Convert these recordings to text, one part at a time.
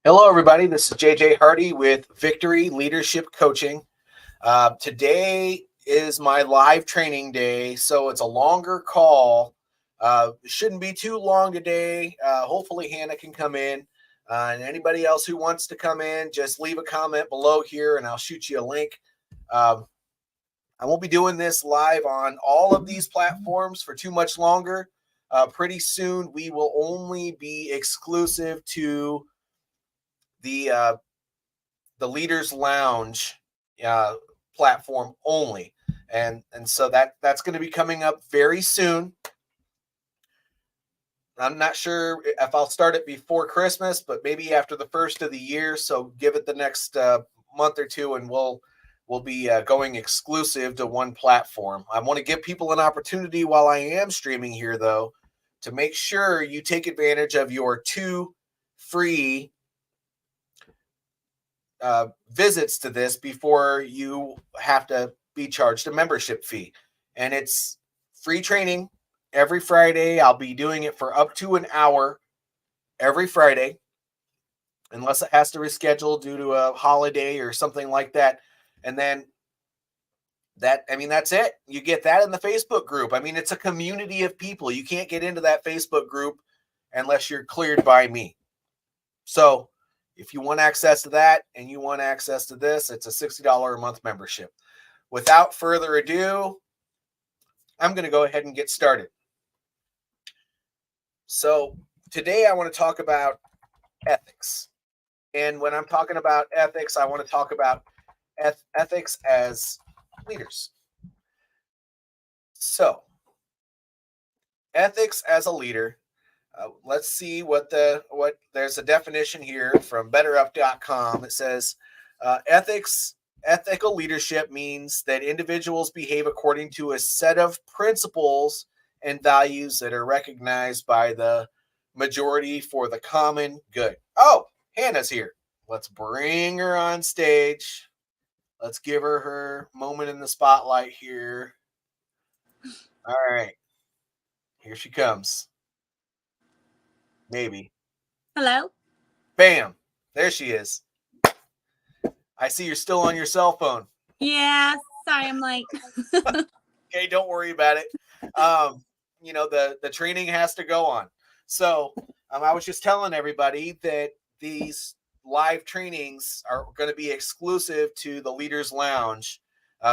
Hello, everybody. This is JJ Hardy with Victory Leadership Coaching. Today is my live training day, so it's a longer call. Shouldn't be too long today. Hopefully, Hannah can come in. And anybody else who wants to come in, just leave a comment below here, and I'll shoot you a link. I won't be doing this live on all of these platforms for too much longer. Pretty soon, we will only be exclusive to the Leaders Lounge platform only, and so that's going to be coming up very soon. I'm not sure if I'll start it before Christmas, but maybe after the first of the year. So give it the next month or two, and we'll be going exclusive to one platform. I want to give people an opportunity while I am streaming here, though, to make sure you take advantage of your 2 free visits to this before you have to be charged a membership fee. And it's free training every Friday. I'll be doing it for up to an hour every Friday, unless it has to reschedule due to a holiday or something like that. And then that's it. You get that in the Facebook group. It's a community of people. You can't get into that Facebook group unless you're cleared by me. So if you want access to that and you want access to this, it's a $60 a month membership. Without further ado, I'm going to go ahead and get started. So today I want to talk about ethics. And when I'm talking about ethics, I want to talk about ethics as leaders. So ethics as a leader. Let's see what there's a definition here from betterup.com. It says ethical leadership means that individuals behave according to a set of principles and values that are recognized by the majority for the common good. Oh, Hannah's here. Let's bring her on stage. Let's give her moment in the spotlight here. All right. Here she comes. Maybe. Hello. Bam. There she is. I see you're still on your cell phone. Yeah. Sorry, I'm late. Okay, don't worry about it. The training has to go on. So I was just telling everybody that these live trainings are going to be exclusive to the Leaders Lounge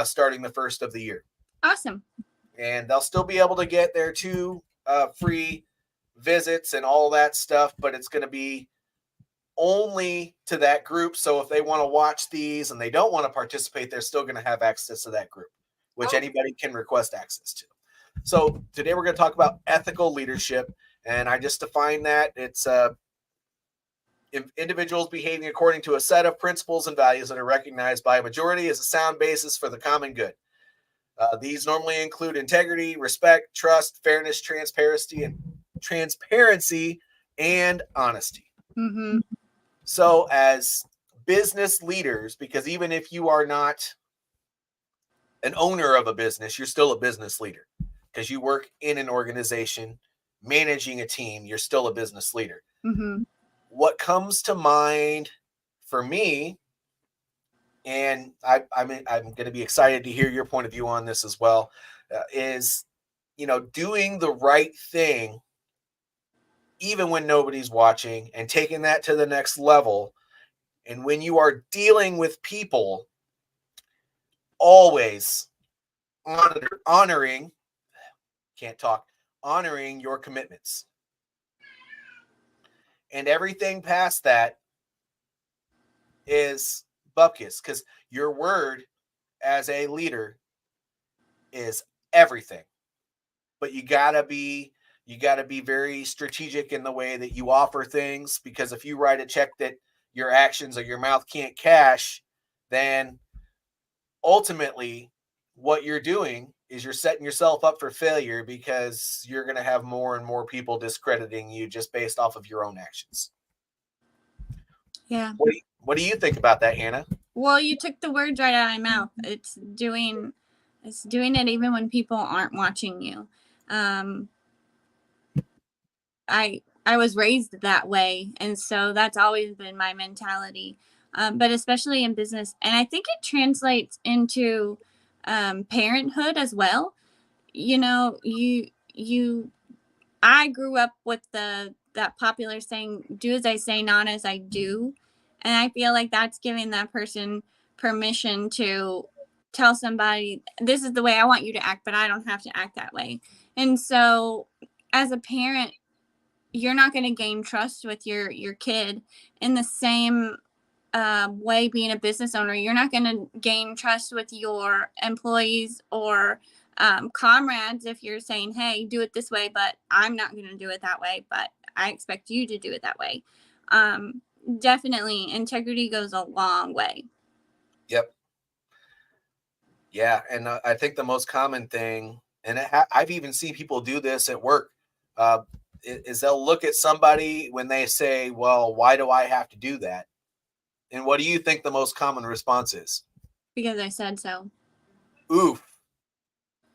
starting the first of the year. Awesome. And they'll still be able to get their 2 free visits and all that stuff, but it's going to be only to that group. So if they want to watch these and they don't want to participate, they're still going to have access to that group, which anybody can request access to. So today we're going to talk about ethical leadership, and I just define that it's individuals behaving according to a set of principles and values that are recognized by a majority as a sound basis for the common good. These normally include integrity, respect, trust, fairness, transparency, and honesty. Mm-hmm. So as business leaders, because even if you are not an owner of a business, you're still a business leader because you work in an organization, managing a team, you're still a business leader. Mm-hmm. What comes to mind for me, and I'm going to be excited to hear your point of view on this as well, is, doing the right thing even when nobody's watching and taking that to the next level. And when you are dealing with people, always honoring your commitments. And everything past that is bupkis, because your word as a leader is everything. But you gotta be very strategic in the way that you offer things, because if you write a check that your actions or your mouth can't cash, then ultimately what you're doing is you're setting yourself up for failure, because you're going to have more and more people discrediting you just based off of your own actions. Yeah. What do you think about that, Hannah? Well, you took the words right out of my mouth. It's doing it even when people aren't watching you. Um, I was raised that way, and so that's always been my mentality. But especially in business, and I think it translates into parenthood as well. You know, you I grew up with the that popular saying, "Do as I say, not as I do," and I feel like that's giving that person permission to tell somebody, "This is the way I want you to act, but I don't have to act that way." And so, as a parent, you're not going to gain trust with your kid in the same way. Being a business owner, you're not going to gain trust with your employees or comrades if you're saying, hey, do it this way, but I'm not going to do it that way, but I expect you to do it that way. um, Definitely integrity goes a long way. Yep. Yeah, and I think the most common thing, and I've even seen people do this at work, uh, is they'll look at somebody when they say, "Well, why do I have to do that?" And what do you think the most common response is? Because I said so. Oof.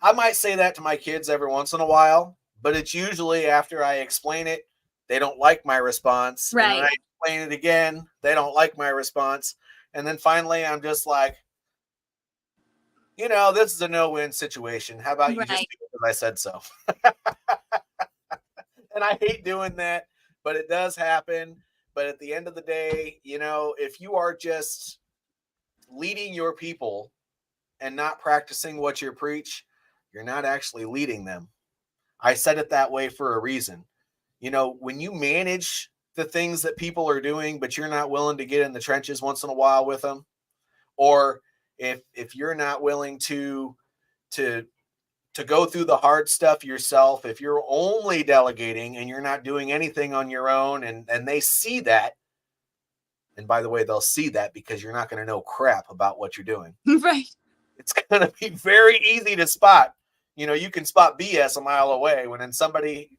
I might say that to my kids every once in a while, but it's usually after I explain it, they don't like my response, and then I Right. explain it again, they don't like my response, and then finally I'm just like, this is a no-win situation. How about you just Right. do it because I said so? And I hate doing that, but it does happen. But at the end of the day, if you are just leading your people and not practicing what you preach, you're not actually leading them. I said it that way for a reason. When you manage the things that people are doing, but you're not willing to get in the trenches once in a while with them, or if you're not willing to to go through the hard stuff yourself, if you're only delegating and you're not doing anything on your own, and they see that, and by the way, they'll see that because you're not going to know crap about what you're doing. Right. It's going to be very easy to spot. You can spot BS a mile away when somebody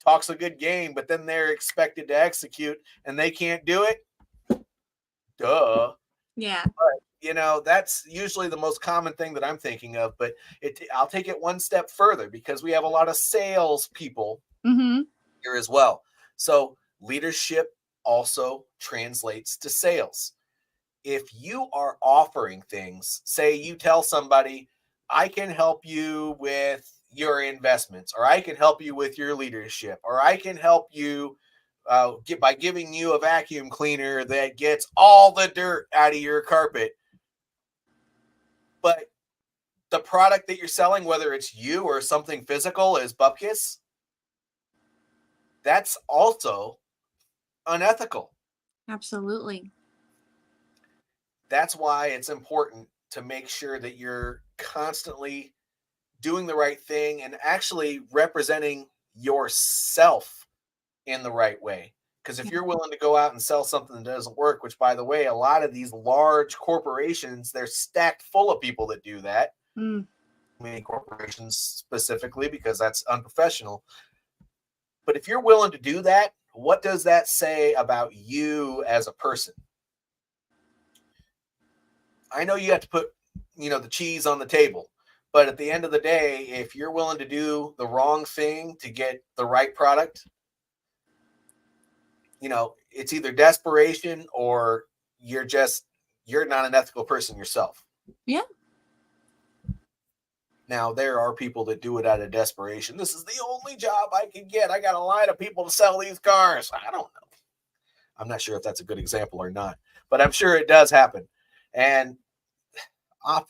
talks a good game, but then they're expected to execute and they can't do it. Duh. Yeah. That's usually the most common thing that I'm thinking of, but I'll take it one step further because we have a lot of sales people Mm-hmm. here as well. So leadership also translates to sales. If you are offering things, say you tell somebody, I can help you with your investments, or I can help you with your leadership, or I can help you by giving you a vacuum cleaner that gets all the dirt out of your carpet. But the product that you're selling, whether it's you or something physical, is bupkis, that's also unethical. Absolutely. That's why it's important to make sure that you're constantly doing the right thing and actually representing yourself in the right way. Because if Yeah. you're willing to go out and sell something that doesn't work, which by the way, a lot of these large corporations, they're stacked full of people that do that. Mm. Many corporations specifically, because that's unprofessional. But if you're willing to do that, what does that say about you as a person? I know you have to put, the cheese on the table, but at the end of the day, if you're willing to do the wrong thing to get the right product, it's either desperation or you're not an ethical person yourself. Yeah. Now, there are people that do it out of desperation. This is the only job I can get. I got a line of people to sell these cars. I don't know. I'm not sure if that's a good example or not, but I'm sure it does happen. And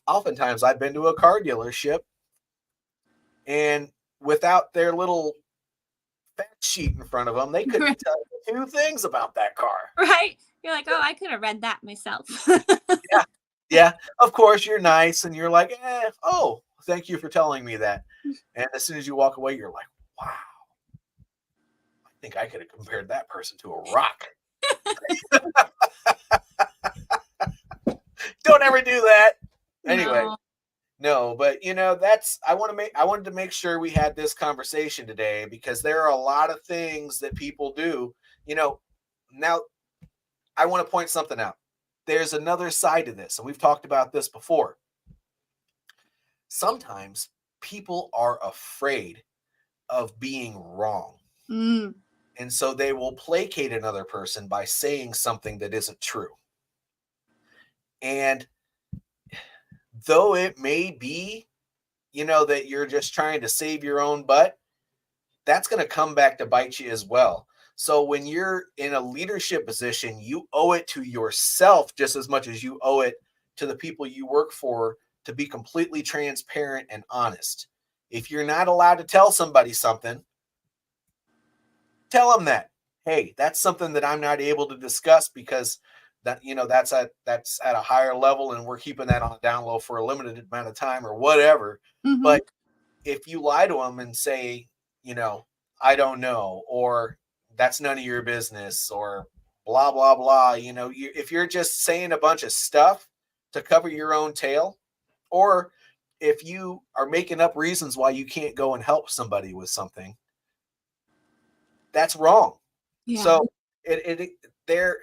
oftentimes I've been to a car dealership, and without their little fact sheet in front of them, they couldn't tell you two things about that car. Right. You're like, oh, I could have read that myself. Yeah. Yeah. Of course, you're nice and you're like, oh, thank you for telling me that. And as soon as you walk away, you're like, wow, I think I could have compared that person to a rock. Don't ever do that. Anyway, No. no, but I wanted to make sure we had this conversation today because there are a lot of things that people do. Now I want to point something out. There's another side to this, and we've talked about this before. Sometimes people are afraid of being wrong. Mm. And so they will placate another person by saying something that isn't true. And though it may be, that you're just trying to save your own butt, that's going to come back to bite you as well. So when you're in a leadership position, you owe it to yourself just as much as you owe it to the people you work for to be completely transparent and honest. If you're not allowed to tell somebody something, tell them that. Hey, that's something that I'm not able to discuss because that's at a higher level and we're keeping that on the down low for a limited amount of time or whatever. Mm-hmm. But if you lie to them and say, I don't know, or that's none of your business, or blah, blah, blah, if you're just saying a bunch of stuff to cover your own tail, or if you are making up reasons why you can't go and help somebody with something, that's wrong. Yeah. So it there,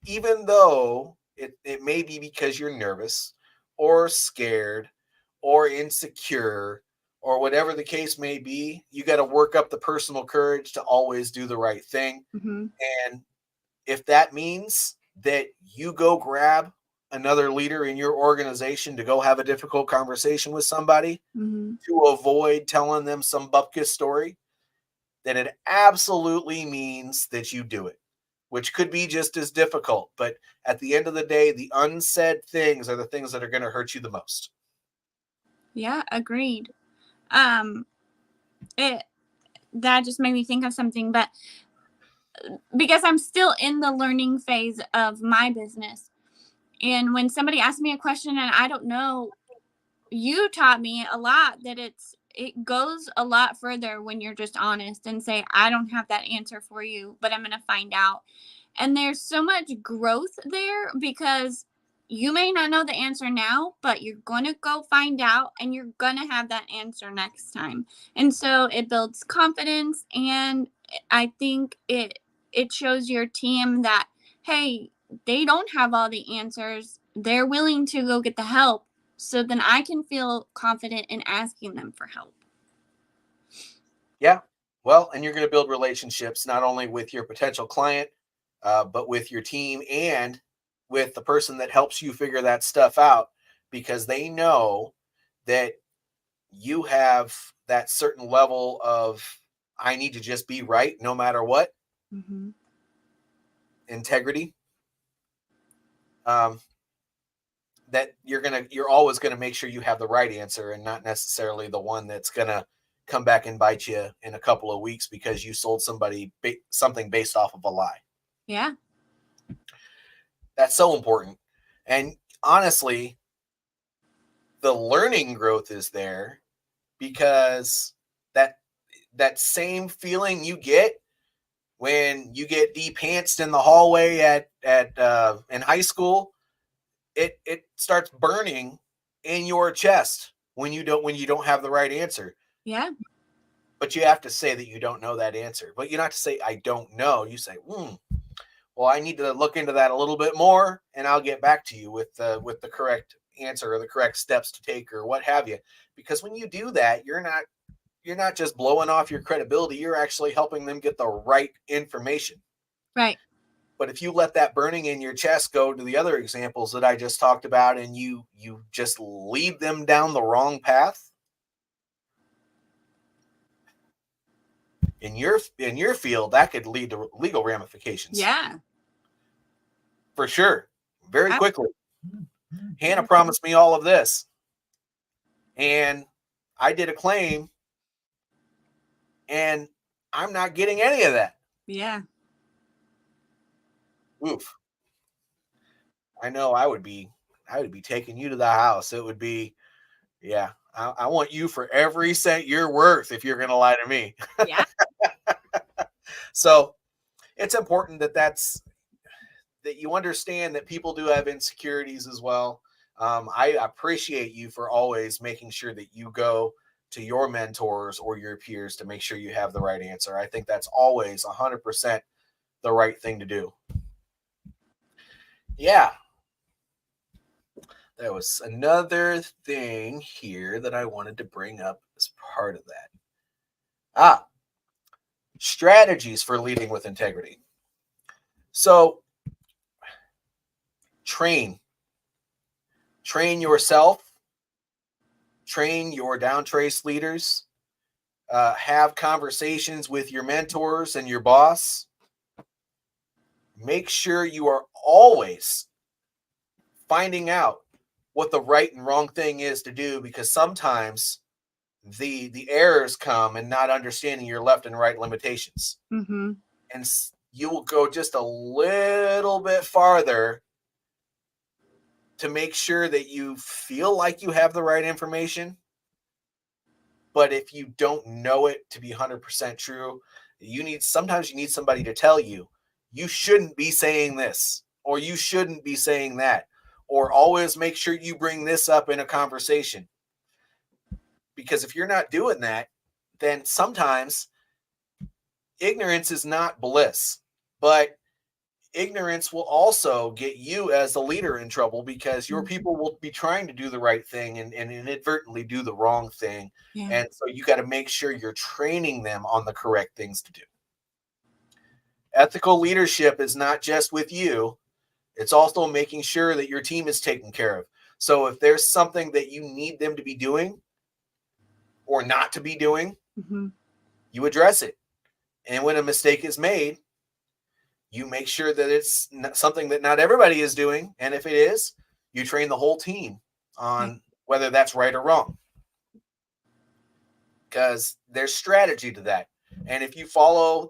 even though it may be because you're nervous or scared or insecure or whatever the case may be, you got to work up the personal courage to always do the right thing. Mm-hmm. And if that means that you go grab another leader in your organization to go have a difficult conversation with somebody Mm-hmm. to avoid telling them some bupkis story, then it absolutely means that you do it, which could be just as difficult. But at the end of the day, the unsaid things are the things that are going to hurt you the most. Yeah, agreed. It that just made me think of something, but because I'm still in the learning phase of my business, and when somebody asks me a question and I don't know, you taught me a lot that it goes a lot further when you're just honest and say, I don't have that answer for you, but I'm going to find out. And there's so much growth there because you may not know the answer now, but you're going to go find out and you're going to have that answer next time. And so it builds confidence, and I think it shows your team that, hey, they don't have all the answers. They're willing to go get the help, so then I can feel confident in asking them for help. Yeah. Well, and you're going to build relationships not only with your potential client, but with your team and with the person that helps you figure that stuff out, because they know that you have that certain level of, I need to just be right no matter what, Mm-hmm. integrity. Um, that you're always gonna make sure you have the right answer and not necessarily the one that's gonna come back and bite you in a couple of weeks because you sold somebody something based off of a lie. Yeah. That's so important. And honestly, the learning growth is there because that that same feeling you get when you get de-pantsed in the hallway at in high school, it starts burning in your chest when you don't have the right answer. Yeah. But you have to say that you don't know that answer. But you don't have to say I don't know. You say, well, I need to look into that a little bit more, and I'll get back to you with the correct answer or the correct steps to take or what have you. Because when you do that, you're not just blowing off your credibility. You're actually helping them get the right information. Right. But if you let that burning in your chest go to the other examples that I just talked about, and you just lead them down the wrong path, in your field, that could lead to legal ramifications. Yeah. For sure. Very I, quickly. Hannah promised me all of this, and I did a claim, and I'm not getting any of that. yeah. Oof. I know I would be taking you to the house. It would be, yeah. I want you for every cent you're worth if you're going to lie to me. Yeah. So it's important that you understand that people do have insecurities as well. I appreciate you for always making sure that you go to your mentors or your peers to make sure you have the right answer. I think that's always 100% the right thing to do. Yeah. There was another thing here that I wanted to bring up as part of that. Strategies for leading with integrity. So train yourself, train your down trace leaders, have conversations with your mentors and your boss. Make sure you are always finding out what the right and wrong thing is to do, because sometimes the errors come in not understanding your left and right limitations. Mm-hmm. And you will go just a little bit farther to make sure that you feel like you have the right information. But if you don't know it to be 100% true, sometimes you need somebody to tell you, you shouldn't be saying this, or you shouldn't be saying that, or always make sure you bring this up in a conversation. Because if you're not doing that, then sometimes ignorance is not bliss, but ignorance will also get you as the leader in trouble, because your people will be trying to do the right thing and inadvertently do the wrong thing. Yeah. And so you got to make sure you're training them on the correct things to do. Ethical leadership is not just with you, it's also making sure that your team is taken care of. So if there's something that you need them to be doing or not to be doing, Mm-hmm. you address it. And when a mistake is made, you make sure that it's something that not everybody is doing. And if it is, you train the whole team on whether that's right or wrong. Because there's strategy to that. And if you follow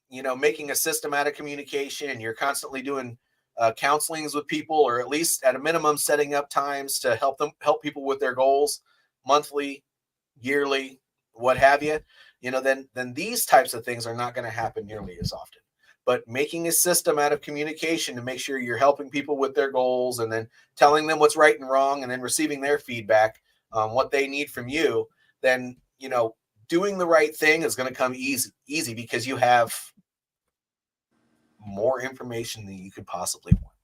making a system out of communication, and you're constantly doing counselings with people, or at least at a minimum setting up times to help people with their goals, monthly, yearly, what have you, then these types of things are not going to happen nearly as often. But making a system out of communication to make sure you're helping people with their goals, and then telling them what's right and wrong, and then receiving their feedback on what they need from you, then, doing the right thing is going to come easy because you have more information than you could possibly want.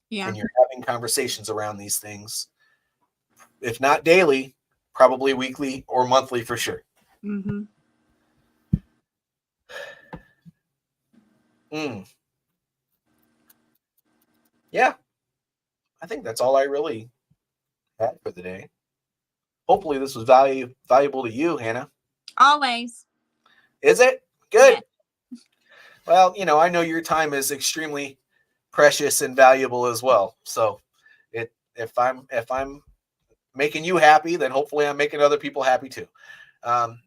Yeah. And you're having conversations around these things, if not daily, probably weekly or monthly for sure. Mm-hmm. Yeah, I think that's all I really had for the day. Hopefully this was valuable to you, Hannah. Always. Is it? Good. Yeah. Well, I know your time is extremely precious and valuable as well. So if I'm making you happy, then hopefully I'm making other people happy too.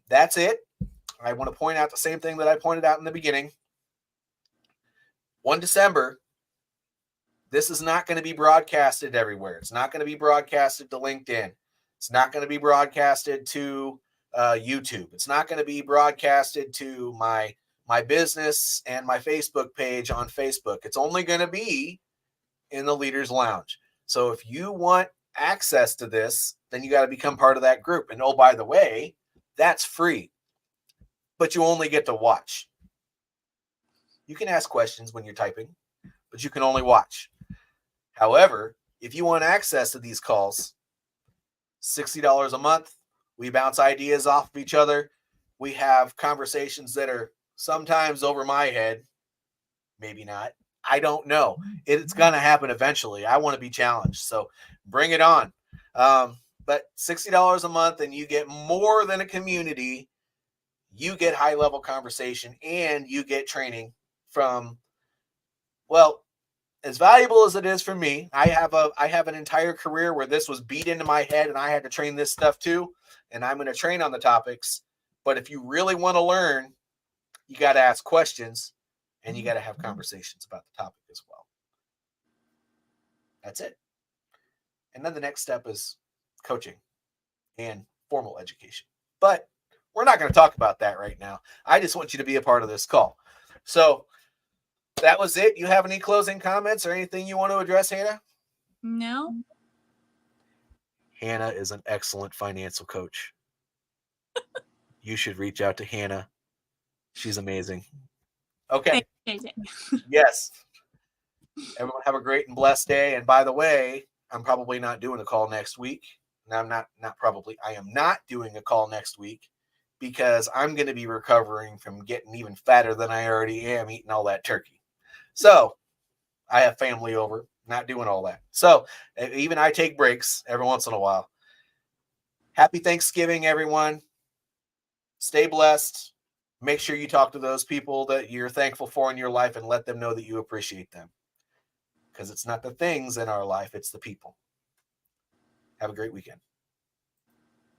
That's it. I want to point out the same thing that I pointed out in the beginning. 1 December, this is not going to be broadcasted everywhere. It's not going to be broadcasted to LinkedIn. It's not going to be broadcasted to YouTube. It's not going to be broadcasted to my business and my Facebook page on Facebook. It's only going to be in the Leaders Lounge. So if you want access to this, then you got to become part of that group. And oh, by the way, that's free, but you only get to watch. You can ask questions when you're typing, but you can only watch. However, if you want access to these calls, $60 a month. We bounce ideas off of each other. We have conversations that are sometimes over my head, maybe not. I don't know. It's going to happen eventually. I want to be challenged. So bring it on. But $60 a month, and you get more than a community. You get high-level conversation, and you get training from, well, as valuable as it is for me. I have an entire career where this was beat into my head, and I had to train this stuff too. And I'm going to train on the topics. But if you really want to learn, you got to ask questions, and you got to have conversations about the topic as well. That's it. And then the next step is coaching and formal education. But we're not going to talk about that right now. I just want you to be a part of this call. So that was it. You have any closing comments or anything you want to address, Hannah? No. Hannah is an excellent financial coach. You should reach out to Hannah. She's amazing. Okay. Yes. Everyone have a great and blessed day. And by the way, I'm probably not doing a call next week. No, I'm not probably. I am not doing a call next week because I'm going to be recovering from getting even fatter than I already am eating all that turkey. So I have family over, not doing all that. So even I take breaks every once in a while. Happy Thanksgiving, everyone. Stay blessed. Make sure you talk to those people that you're thankful for in your life and let them know that you appreciate them. Because it's not the things in our life, it's the people. Have a great weekend.